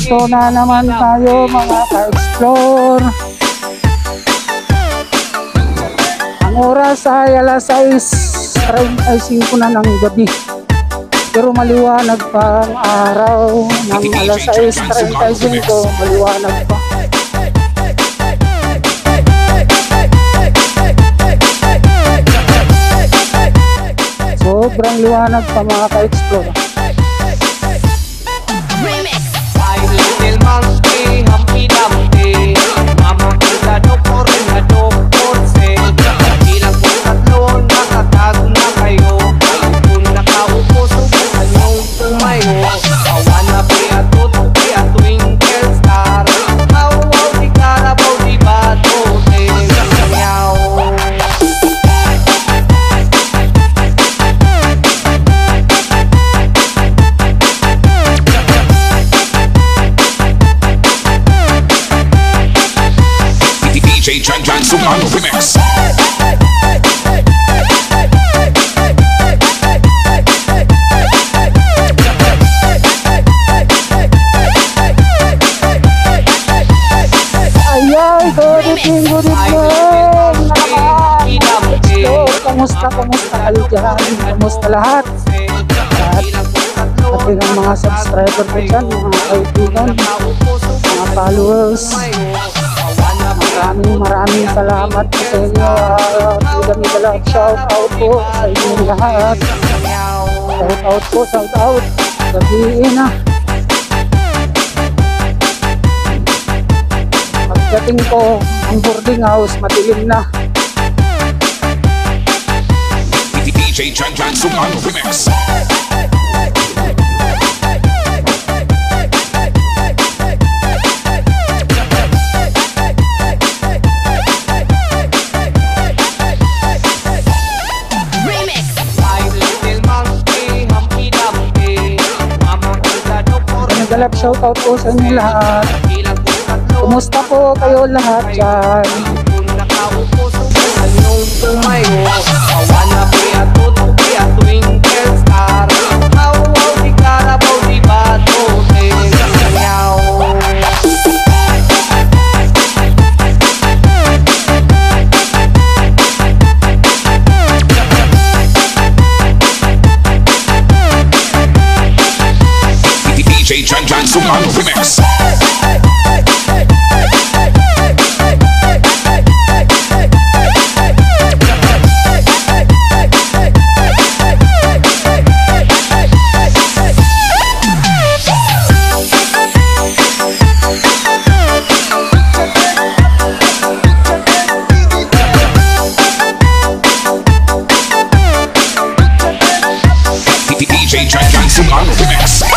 So na naman tayo mga ka-explore. Ang oras ay alas 6:35 na ng gabi. Pero maliwanag pa ang araw ng alas 6:35, maliwanag pa. Sobrang liwanag pa mga ka-explore. DJ Chan Chan Sumang Remix. Ayay, good evening naman. Kamusta kayo dyan? Kamusta lahat? At ating mga subscriber ko dyan, mga kaibigan, mga followers. Maraming salamat po sa inyo. Shout out po sa inyo lahat. Shout out. Sabihin na. Pagdating ko, ang boarding house, madilim na. DJ Chan Chan Sumang Remix. Shout out po sa inyo lahat. Kumusta po kayo lahat dyan? DJ Chan Chan Sumang Remix. DJ Chan Chan Sumang Remix.